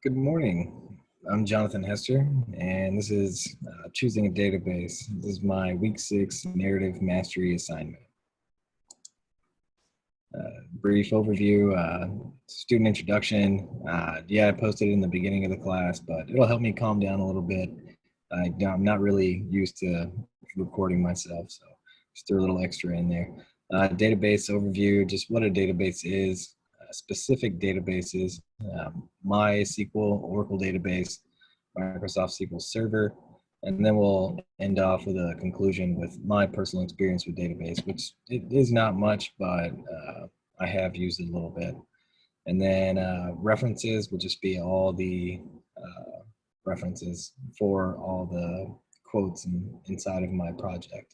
Good morning. I'm Jonathan Hester, and this is Choosing a Database. This is my week 6 narrative mastery assignment. Brief overview, student introduction. Yeah, I posted it in the beginning of the class, but it'll help me calm down a little bit. I'm not really used to recording myself, so just threw a little extra in there. Database overview, just what a database is, specific databases, MySQL, Oracle database, Microsoft SQL Server, and then we'll end off with a conclusion with my personal experience with database, which it is not much, but I have used it a little bit. And then references would just be all the references for all the quotes inside of my project.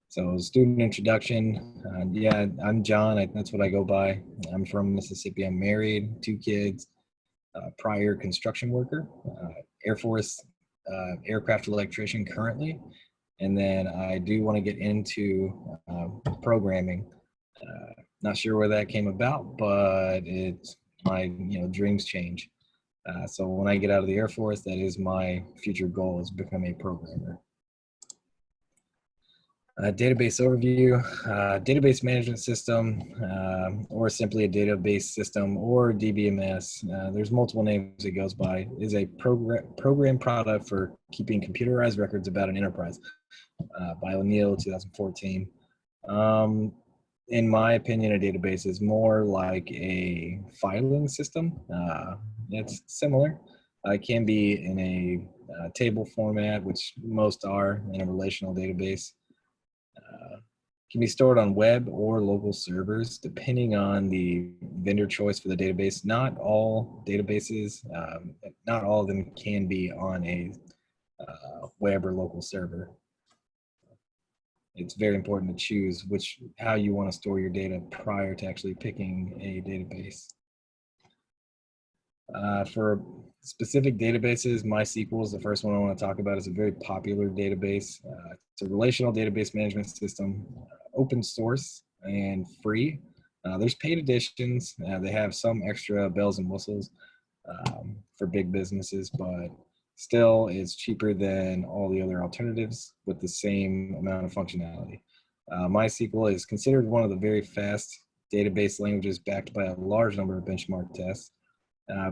So student introduction, yeah, I'm John, that's what I go by. I'm from Mississippi, I'm married, 2 kids, prior construction worker, Air Force aircraft electrician currently. And then I do want to get into programming. Not sure where that came about, but it's my dreams change. So when I get out of the Air Force, that is my future goal, is become a programmer. Database overview, database management system, or simply a database system, or DBMS. There's multiple names it goes by. Is a program product for keeping computerized records about an enterprise, by O'Neill, 2014. In my opinion, a database is more like a filing system. It's similar. It can be in a table format, which most are in a relational database. Can be stored on web or local servers, depending on the vendor choice for the database. Not all databases, not all of them can be on a web or local server. It's very important to choose how you want to store your data prior to actually picking a database. For specific databases, MySQL is the first one I want to talk about. It's a very popular database. It's a relational database management system, open source and free. There's paid editions. They have some extra bells and whistles for big businesses, but still it's cheaper than all the other alternatives with the same amount of functionality. MySQL is considered one of the very fast database languages backed by a large number of benchmark tests.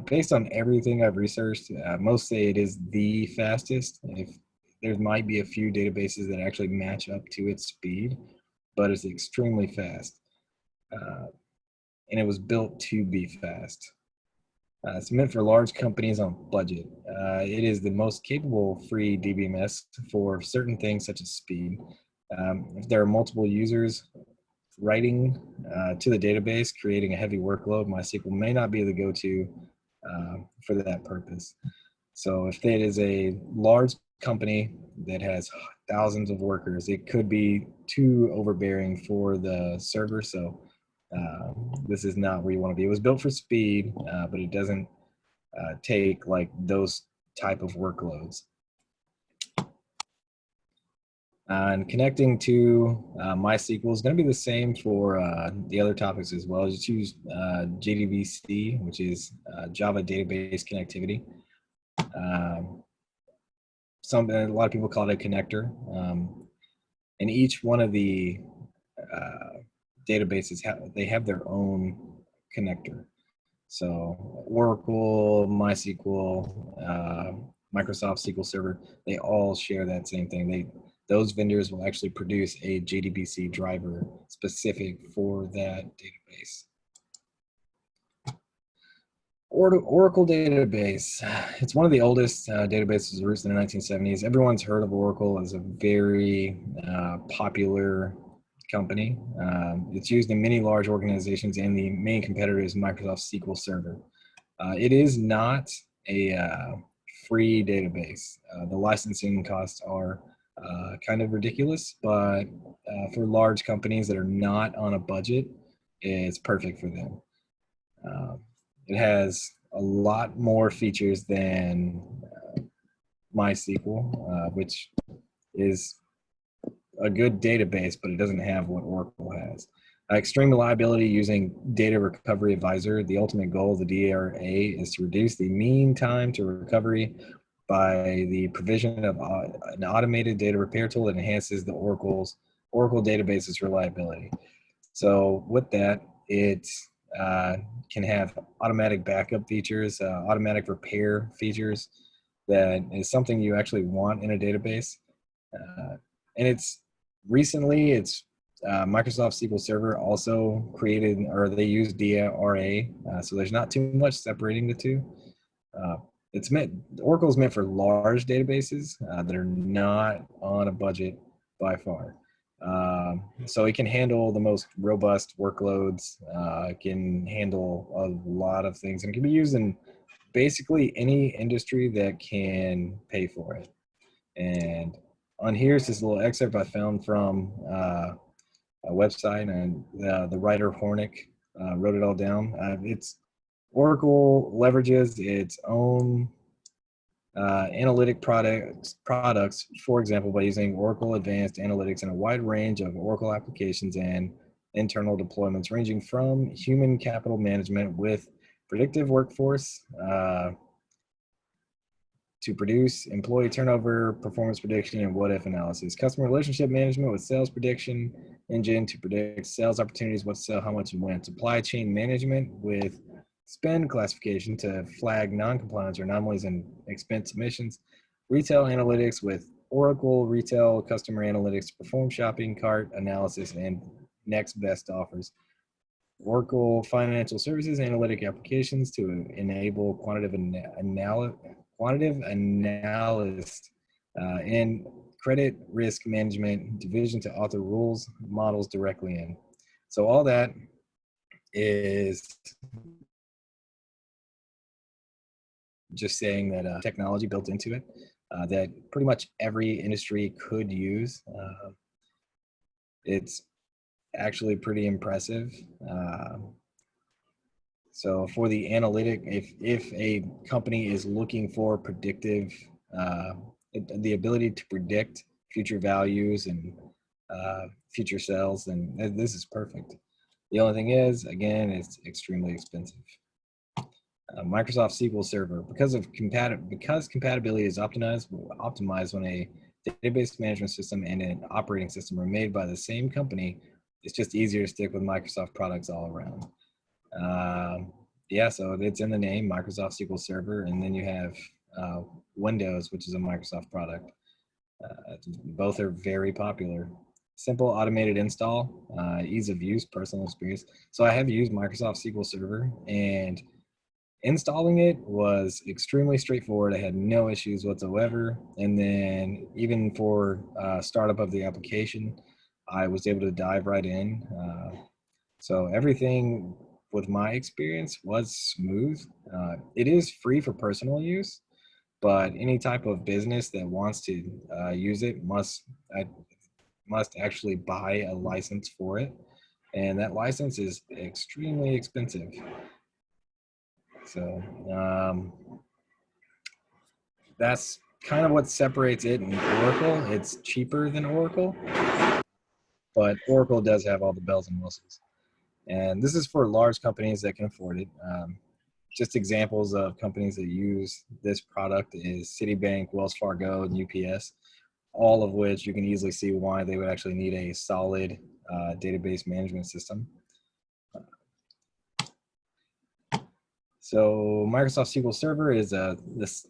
Based on everything I've researched, most say it is the fastest. There might be a few databases that actually match up to its speed, but it's extremely fast. And it was built to be fast. It's meant for large companies on budget. It is the most capable free DBMS for certain things such as speed. If there are multiple users writing to the database, creating a heavy workload, MySQL may not be the go-to for that purpose. So if it is a large company that has thousands of workers, it could be too overbearing for the server. So this is not where you want to be. It was built for speed, but it doesn't take like those type of workloads. And connecting to MySQL is going to be the same for the other topics as well. Just use JDBC, which is Java Database Connectivity. A lot of people call it a connector. And each one of the databases they have their own connector. So Oracle, MySQL, Microsoft SQL Server, they all share that same thing. Those vendors will actually produce a JDBC driver specific for that database. Oracle database. It's one of the oldest databases roots in the 1970s. Everyone's heard of Oracle as a very popular company. It's used in many large organizations, and the main competitor is Microsoft SQL Server. It is not a free database. The licensing costs are kind of ridiculous, but for large companies that are not on a budget, it's perfect for them. It has a lot more features than MySQL, which is a good database, but it doesn't have what Oracle has. Extreme reliability using Data Recovery Advisor. The ultimate goal of the DRA is to reduce the mean time to recovery by the provision of an automated data repair tool that enhances the Oracle database's reliability. So with that, it can have automatic backup features, automatic repair features. That is something you actually want in a database. And it's Microsoft SQL Server also created, or they use DRA, so there's not too much separating the two. Oracle's meant for large databases that are not on a budget by far. So it can handle the most robust workloads. It can handle a lot of things, and it can be used in basically any industry that can pay for it. And on here is this little excerpt I found from a website, and the writer Hornick wrote it all down. Oracle leverages its own analytic products, for example, by using Oracle Advanced Analytics in a wide range of Oracle applications and internal deployments, ranging from human capital management with predictive workforce to produce employee turnover, performance prediction, and what-if analysis. Customer relationship management with sales prediction engine to predict sales opportunities, what to sell, how much, and when. Supply chain management with spend classification to flag non-compliance or anomalies in expense submissions. Retail analytics with Oracle Retail Customer Analytics to perform shopping cart analysis and next best offers. Oracle Financial Services Analytic Applications to enable quantitative analysis and credit risk management division to author rules models directly in. So all that is just saying that technology built into it that pretty much every industry could use. It's actually pretty impressive. So for the analytic, if a company is looking for predictive, the ability to predict future values and future sales, then this is perfect. The only thing is, again, it's extremely expensive. Microsoft SQL Server, because compatibility is optimized when a database management system and an operating system are made by the same company, it's just easier to stick with Microsoft products all around. Yeah, so it's in the name, Microsoft SQL Server, and then you have Windows, which is a Microsoft product. Both are very popular. Simple automated install, ease of use, personal experience. So I have used Microsoft SQL Server, and installing it was extremely straightforward. I had no issues whatsoever. And then even for startup of the application, I was able to dive right in. So everything with my experience was smooth. It is free for personal use, but any type of business that wants to use it must actually buy a license for it. And that license is extremely expensive. So that's kind of what separates it and Oracle. It's cheaper than Oracle, but Oracle does have all the bells and whistles. And this is for large companies that can afford it. Just examples of companies that use this product is Citibank, Wells Fargo, and UPS, all of which you can easily see why they would actually need a solid database management system. So Microsoft SQL Server is it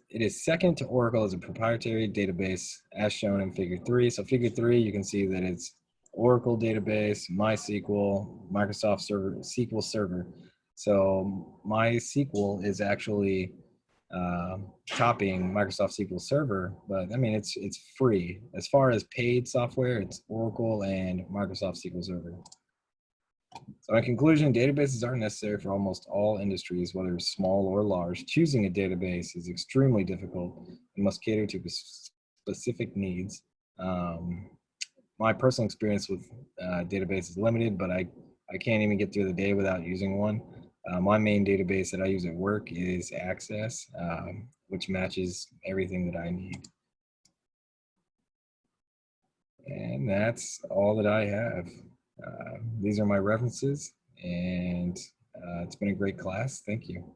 is second to Oracle as a proprietary database, as shown in Figure 3. So Figure 3, you can see that it's Oracle database, MySQL, Microsoft Server, SQL Server. So MySQL is actually topping Microsoft SQL Server, but I mean it's free. As far as paid software, it's Oracle and Microsoft SQL Server. So in conclusion, databases are necessary for almost all industries, whether small or large. Choosing a database is extremely difficult and must cater to specific needs. My personal experience with database is limited, but I can't even get through the day without using one. My main database that I use at work is Access, which matches everything that I need. And that's all that I have. These are my references, and it's been a great class. Thank you.